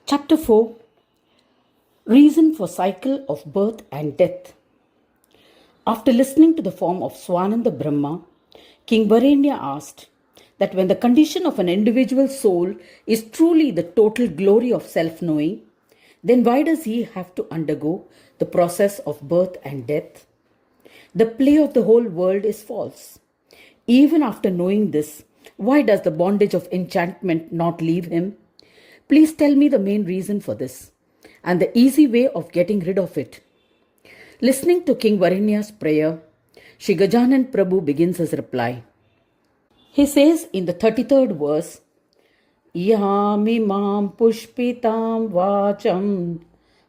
Chapter 4, Reason for Cycle of Birth and Death. After listening to the form of Swananda Brahma, King Varenya asked that when the condition of an individual soul is truly the total glory of self-knowing, then why does he have to undergo the process of birth and death? The play of the whole world is false. Even after knowing this, why does the bondage of enchantment not leave him? Please tell me the main reason for this and the easy way of getting rid of it. Listening to King Varenya's prayer, Shri Gajanan Prabhu begins his reply. He says in the 33rd verse, Yamimam pushpitam vacham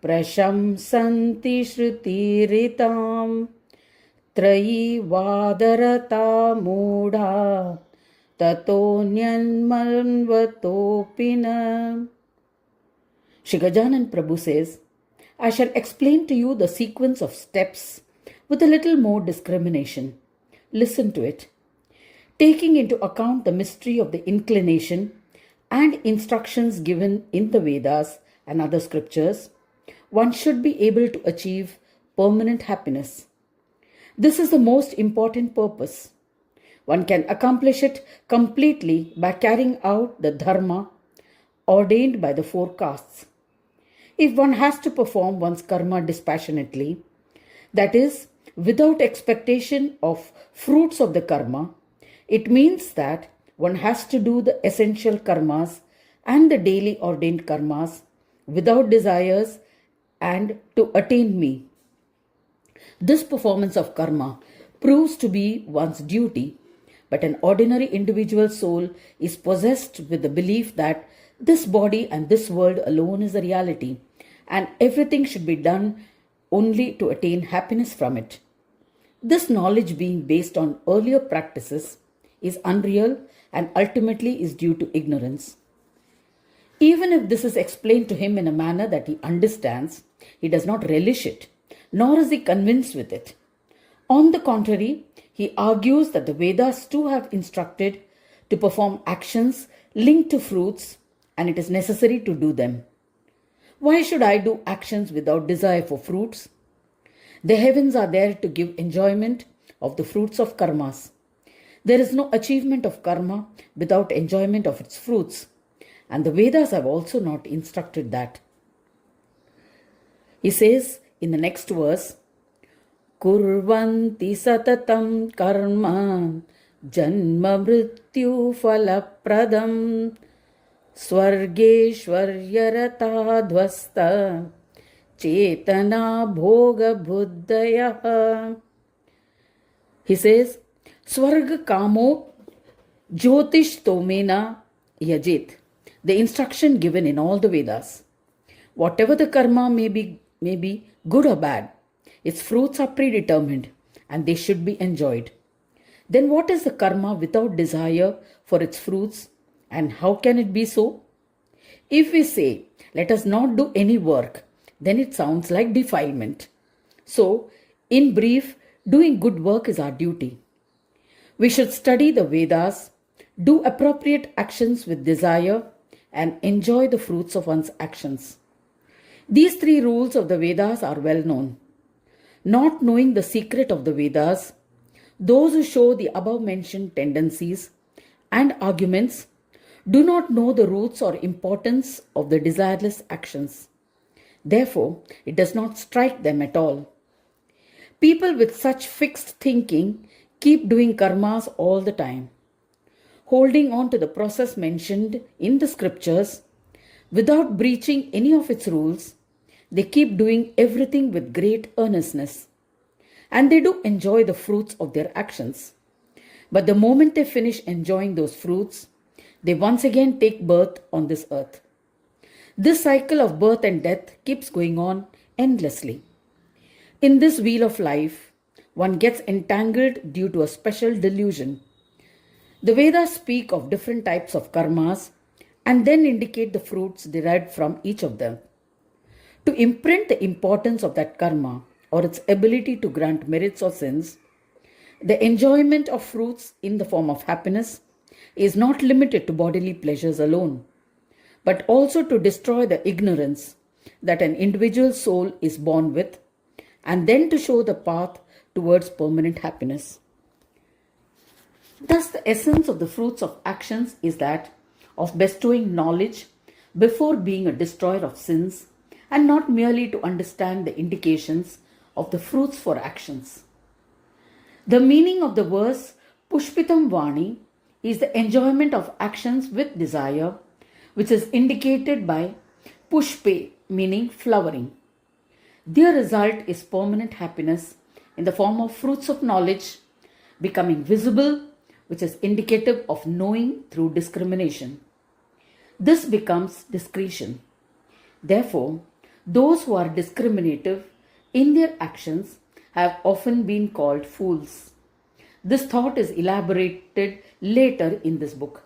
prashamsanti shrutiritam trayi vadarata mudha tato nyanmanvatopina. Shri Gajanan Prabhu says, I shall explain to you the sequence of steps with a little more discrimination. Listen to it. Taking into account the mystery of the inclination and instructions given in the Vedas and other scriptures, one should be able to achieve permanent happiness. This is the most important purpose. One can accomplish it completely by carrying out the dharma ordained by the four castes. If one has to perform one's karma dispassionately, that is, without expectation of fruits of the karma, it means that one has to do the essential karmas and the daily ordained karmas without desires and to attain me. This performance of karma proves to be one's duty, but an ordinary individual soul is possessed with the belief that this body and this world alone is a reality, and everything should be done only to attain happiness from it. This knowledge, being based on earlier practices, is unreal and ultimately is due to ignorance. Even if this is explained to him in a manner that he understands, he does not relish it, nor is he convinced with it. On the contrary, he argues that the Vedas too have instructed to perform actions linked to fruits, and it is necessary to do them. Why should I do actions without desire for fruits? The heavens are there to give enjoyment of the fruits of karmas. There is no achievement of karma without enjoyment of its fruits, and the Vedas have also not instructed that. He says in the next verse, Kurvanti satatam karma janma mrityu falapradam Swargeshwaryarata Chetana Bhoga Buddhaya. He says, Swarga Kamo Jyotish Tomena Yajit. The instruction given in all the Vedas. Whatever the karma may be good or bad, its fruits are predetermined and they should be enjoyed. Then what is the karma without desire for its fruits? And how can it be so? If we say, let us not do any work, then it sounds like defilement. So, in brief, doing good work is our duty. We should study the Vedas, do appropriate actions with desire, and enjoy the fruits of one's actions. These three rules of the Vedas are well known. Not knowing the secret of the Vedas, those who show the above mentioned tendencies and arguments do not know the roots or importance of the desireless actions. Therefore, it does not strike them at all. People with such fixed thinking keep doing karmas all the time, holding on to the process mentioned in the scriptures without breaching any of its rules. They keep doing everything with great earnestness, and they do enjoy the fruits of their actions. But the moment they finish enjoying those fruits, they once again take birth on this earth. This cycle of birth and death keeps going on endlessly. In this wheel of life, one gets entangled due to a special delusion. The Vedas speak of different types of karmas and then indicate the fruits derived from each of them. To imprint the importance of that karma or its ability to grant merits or sins, the enjoyment of fruits in the form of happiness is not limited to bodily pleasures alone, but also to destroy the ignorance that an individual soul is born with, and then to show the path towards permanent happiness. Thus, the essence of the fruits of actions is that of bestowing knowledge before being a destroyer of sins, and not merely to understand the indications of the fruits for actions. The meaning of the verse Pushpitam Vani is the enjoyment of actions with desire, which is indicated by Pushpe, meaning flowering. Their result is permanent happiness in the form of fruits of knowledge becoming visible, which is indicative of knowing through discrimination. This becomes discretion. Therefore, those who are discriminative in their actions have often been called fools. This thought is elaborated later in this book.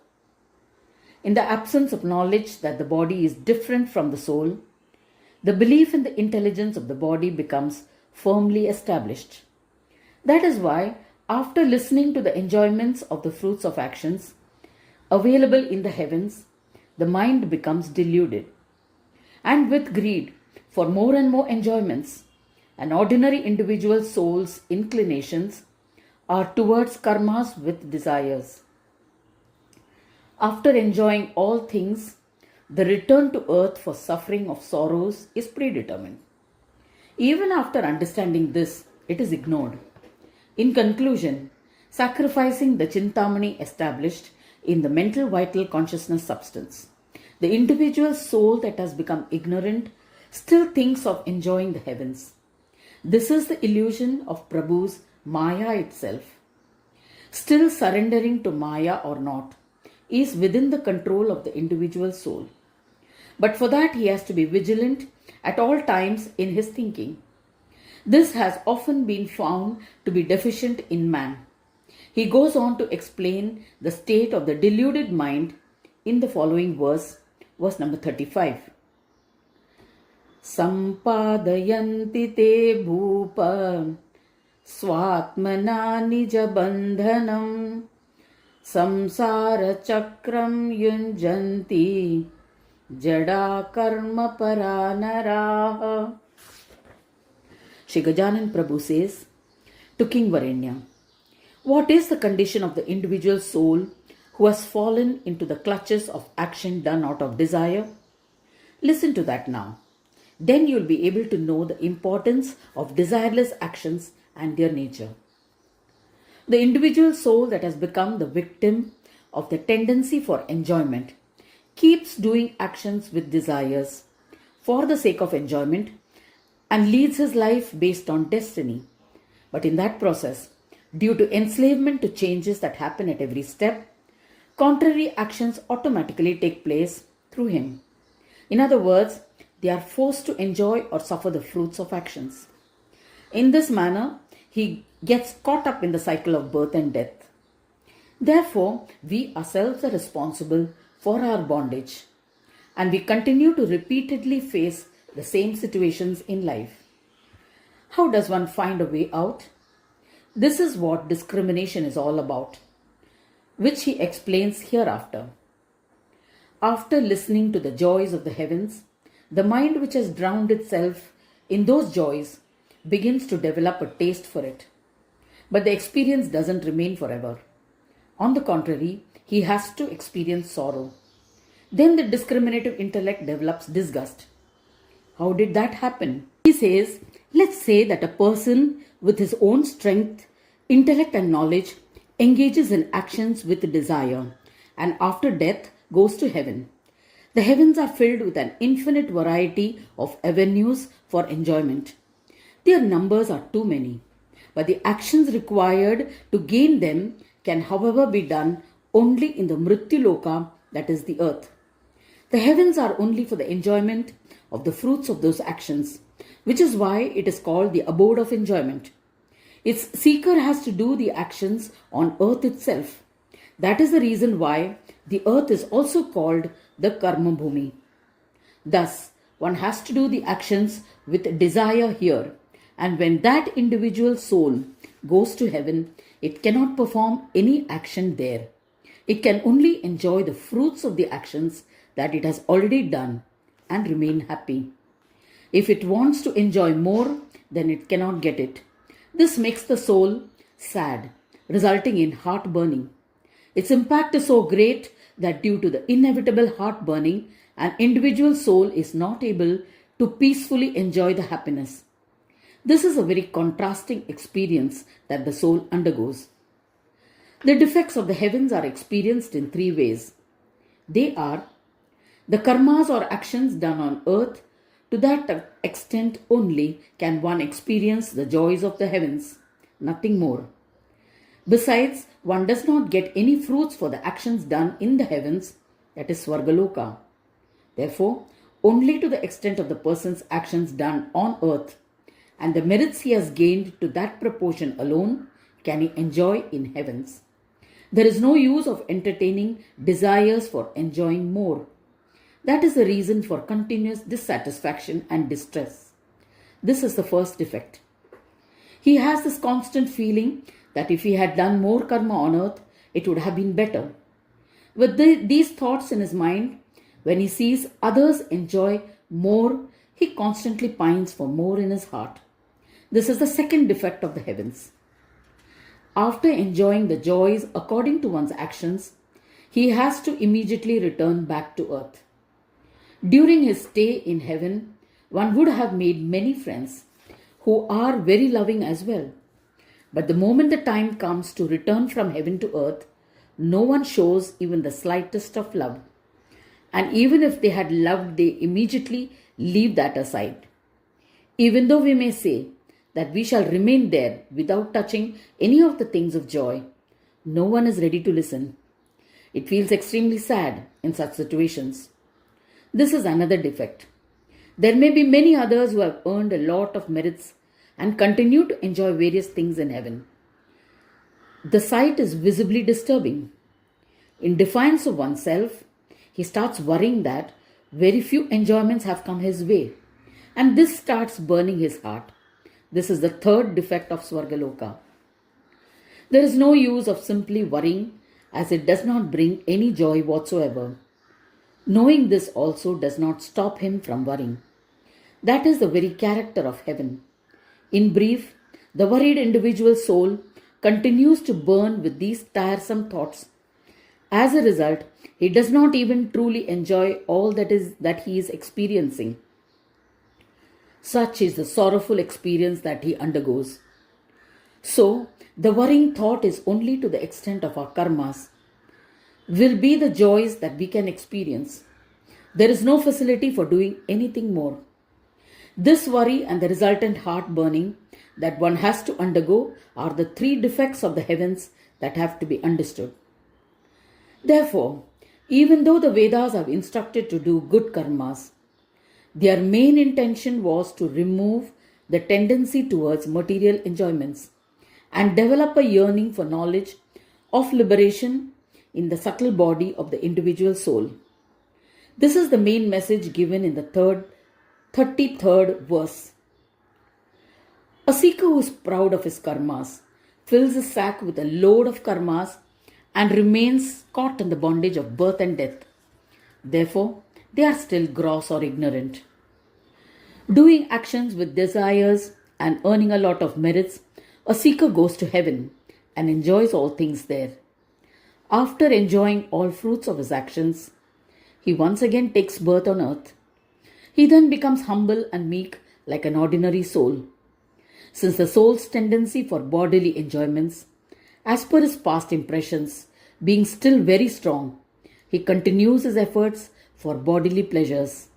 In the absence of knowledge that the body is different from the soul, the belief in the intelligence of the body becomes firmly established. That is why, after listening to the enjoyments of the fruits of actions available in the heavens, the mind becomes deluded. And with greed for more and more enjoyments, an ordinary individual soul's inclinations are towards karmas with desires. After enjoying all things, the return to earth for suffering of sorrows is predetermined. Even after understanding this, it is ignored. In conclusion, sacrificing the Chintamani established in the mental vital consciousness substance, the individual soul that has become ignorant still thinks of enjoying the heavens. This is the illusion of Prabhu's Maya itself. Still surrendering to Maya or not is within the control of the individual soul. But for that he has to be vigilant at all times in his thinking. This has often been found to be deficient in man. He goes on to explain the state of the deluded mind in the following verse number 35. Sampadayanti te bhupa swatmana nija bandhanam samsara chakram yunjanti jada karma paranaraha. Shri Gajanan Prabhu says to King Varenya, what is the condition of the individual soul who has fallen into the clutches of action done out of desire? Listen to that now. Then you will be able to know the importance of desireless actions and their nature. The individual soul that has become the victim of the tendency for enjoyment keeps doing actions with desires for the sake of enjoyment and leads his life based on destiny. But in that process, due to enslavement to changes that happen at every step, contrary actions automatically take place through him. In other words, they are forced to enjoy or suffer the fruits of actions. In this manner, he gets caught up in the cycle of birth and death. Therefore, we ourselves are responsible for our bondage, and we continue to repeatedly face the same situations in life. How does one find a way out? This is what discrimination is all about, which he explains hereafter. After listening to the joys of the heavens, the mind which has drowned itself in those joys begins to develop a taste for it. But the experience doesn't remain forever. On the contrary, he has to experience sorrow. Then the discriminative intellect develops disgust. How did that happen? He says, let's say that a person with his own strength, intellect and knowledge engages in actions with desire and after death goes to heaven. The heavens are filled with an infinite variety of avenues for enjoyment. Their numbers are too many, but the actions required to gain them can however be done only in the Mrityu-loka, that is the earth. The heavens are only for the enjoyment of the fruits of those actions, which is why it is called the abode of enjoyment. Its seeker has to do the actions on earth itself. That is the reason why the earth is also called the karma bhumi. Thus, one has to do the actions with desire here, and when that individual soul goes to heaven, it cannot perform any action there. It can only enjoy the fruits of the actions that it has already done and remain happy. If it wants to enjoy more, then it cannot get it. This makes the soul sad, resulting in heart burning. Its impact is so great that due to the inevitable heart burning, an individual soul is not able to peacefully enjoy the happiness. This is a very contrasting experience that the soul undergoes. The defects of the heavens are experienced in three ways. They are the karmas or actions done on earth. To that extent only can one experience the joys of the heavens, nothing more. Besides, one does not get any fruits for the actions done in the heavens, that is Svargaloka. Therefore, only to the extent of the person's actions done on earth and the merits he has gained to that proportion alone can he enjoy in heavens. There is no use of entertaining desires for enjoying more. That is the reason for continuous dissatisfaction and distress. This is the first defect. He has this constant feeling that if he had done more karma on earth, it would have been better. With these thoughts in his mind, when he sees others enjoy more, he constantly pines for more in his heart. This is the second defect of the heavens. After enjoying the joys according to one's actions, he has to immediately return back to earth. During his stay in heaven, one would have made many friends who are very loving as well. But the moment the time comes to return from heaven to earth, no one shows even the slightest of love. And even if they had loved, they immediately leave that aside. Even though we may say that we shall remain there without touching any of the things of joy, no one is ready to listen. It feels extremely sad in such situations. This is another defect. There may be many others who have earned a lot of merits and continue to enjoy various things in heaven. The sight is visibly disturbing. In defiance of oneself, he starts worrying that very few enjoyments have come his way, and this starts burning his heart. This is the third defect of Svargaloka. There is no use of simply worrying, as it does not bring any joy whatsoever. Knowing this also does not stop him from worrying. That is the very character of heaven. In brief, the worried individual soul continues to burn with these tiresome thoughts. As a result, he does not even truly enjoy all that he is experiencing. Such is the sorrowful experience that he undergoes. So, the worrying thought is only to the extent of our karmas, will be the joys that we can experience. There is no facility for doing anything more. This worry and the resultant heart burning that one has to undergo are the three defects of the heavens that have to be understood. Therefore, even though the Vedas have instructed to do good karmas, their main intention was to remove the tendency towards material enjoyments and develop a yearning for knowledge of liberation in the subtle body of the individual soul. This is the main message given in the 33rd verse. A seeker who is proud of his karmas fills his sack with a load of karmas and remains caught in the bondage of birth and death. Therefore, they are still gross or ignorant. Doing actions with desires and earning a lot of merits, a seeker goes to heaven and enjoys all things there. After enjoying all fruits of his actions, he once again takes birth on earth. He then becomes humble and meek like an ordinary soul. Since the soul's tendency for bodily enjoyments, as per his past impressions, being still very strong, he continues his efforts for bodily pleasures.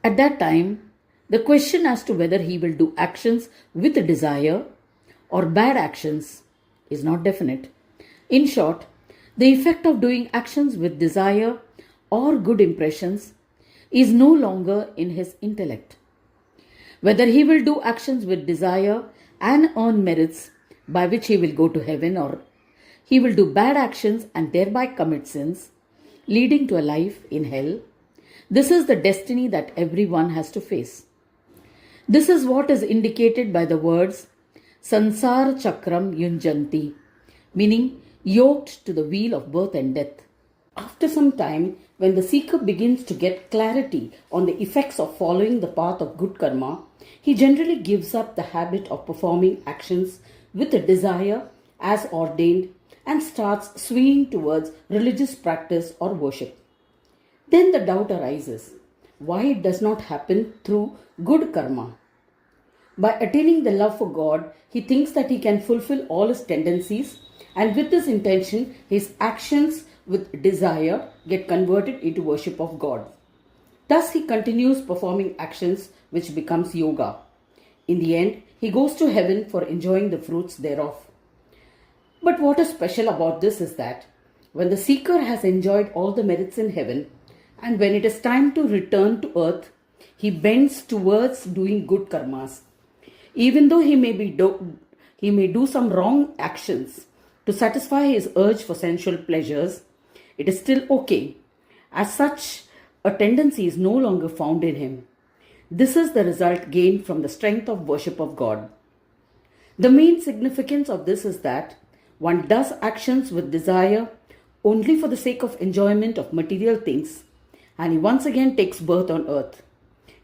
At that time, the question as to whether he will do actions with desire or bad actions is not definite. In short, the effect of doing actions with desire or good impressions is no longer in his intellect. Whether he will do actions with desire and earn merits by which he will go to heaven, or he will do bad actions and thereby commit sins, leading to a life in hell, this is the destiny that everyone has to face. This is what is indicated by the words Sansara Chakram Yunjanti, meaning yoked to the wheel of birth and death. After some time, when the seeker begins to get clarity on the effects of following the path of good karma, he generally gives up the habit of performing actions with a desire as ordained and starts swinging towards religious practice or worship. Then the doubt arises why it does not happen through good karma. By attaining the love for God, he thinks that he can fulfill all his tendencies, and with this intention, his actions with desire get converted into worship of God. Thus, he continues performing actions which becomes yoga. In the end, he goes to heaven for enjoying the fruits thereof. But what is special about this is that when the seeker has enjoyed all the merits in heaven, and when it is time to return to earth, he bends towards doing good karmas. Even though he may do some wrong actions to satisfy his urge for sensual pleasures, it is still okay. As such, a tendency is no longer found in him. This is the result gained from the strength of worship of God. The main significance of this is that one does actions with desire only for the sake of enjoyment of material things, and he once again takes birth on earth.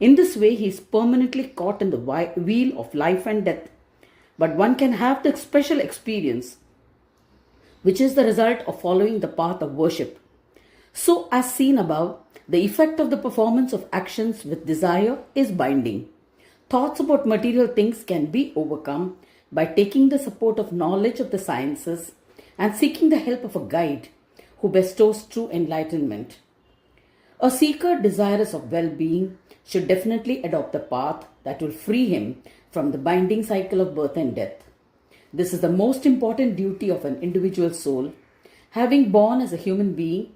In this way, he is permanently caught in the wheel of life and death. But one can have the special experience, which is the result of following the path of worship. So, as seen above, the effect of the performance of actions with desire is binding. Thoughts about material things can be overcome by taking the support of knowledge of the sciences and seeking the help of a guide who bestows true enlightenment. A seeker desirous of well-being should definitely adopt the path that will free him from the binding cycle of birth and death. This is the most important duty of an individual soul, having born as a human being,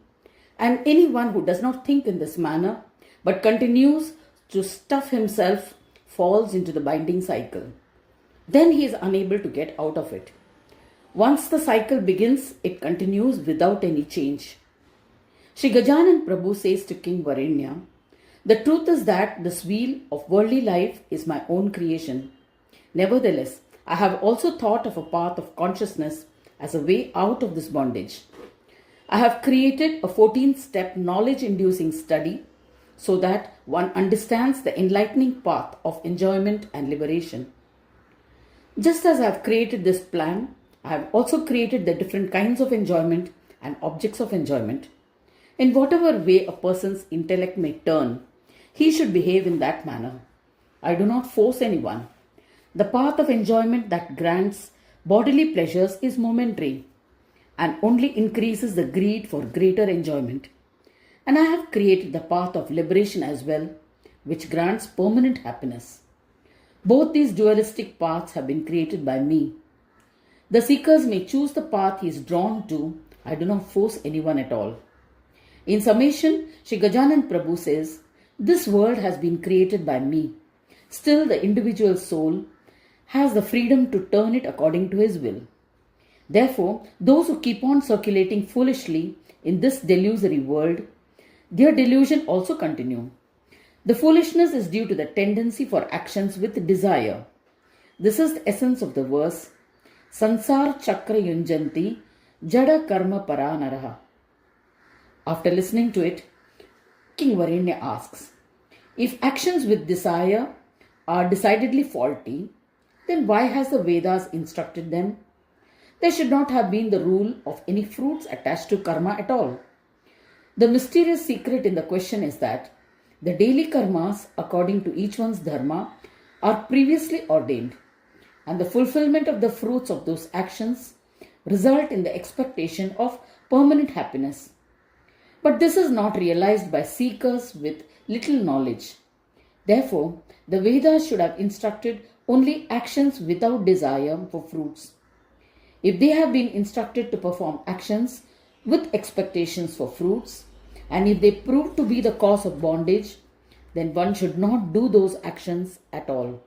and anyone who does not think in this manner but continues to stuff himself falls into the binding cycle. Then he is unable to get out of it. Once the cycle begins, it continues without any change. Shri Gajanan Prabhu says to King Varenya, "The truth is that this wheel of worldly life is my own creation. Nevertheless, I have also thought of a path of consciousness as a way out of this bondage. I have created a 14-step knowledge-inducing study so that one understands the enlightening path of enjoyment and liberation. Just as I have created this plan, I have also created the different kinds of enjoyment and objects of enjoyment. In whatever way a person's intellect may turn, he should behave in that manner. I do not force anyone. The path of enjoyment that grants bodily pleasures is momentary and only increases the greed for greater enjoyment. And I have created the path of liberation as well, which grants permanent happiness. Both these dualistic paths have been created by me. The seekers may choose the path he is drawn to. I do not force anyone at all." In summation, Shri Gajanan Prabhu says, "This world has been created by me. Still, the individual soul has the freedom to turn it according to his will. Therefore, those who keep on circulating foolishly in this delusory world, their delusion also continue. The foolishness is due to the tendency for actions with desire. This is the essence of the verse, Sansar Chakra Yunjanti Jada Karma Paranaraha." After listening to it, King Varenya asks, if actions with desire are decidedly faulty, then why has the Vedas instructed them? There should not have been the rule of any fruits attached to karma at all. The mysterious secret in the question is that the daily karmas, according to each one's dharma, are previously ordained, and the fulfillment of the fruits of those actions result in the expectation of permanent happiness. But this is not realized by seekers with little knowledge. Therefore, the Vedas should have instructed only actions without desire for fruits. If they have been instructed to perform actions with expectations for fruits, and if they prove to be the cause of bondage, then one should not do those actions at all.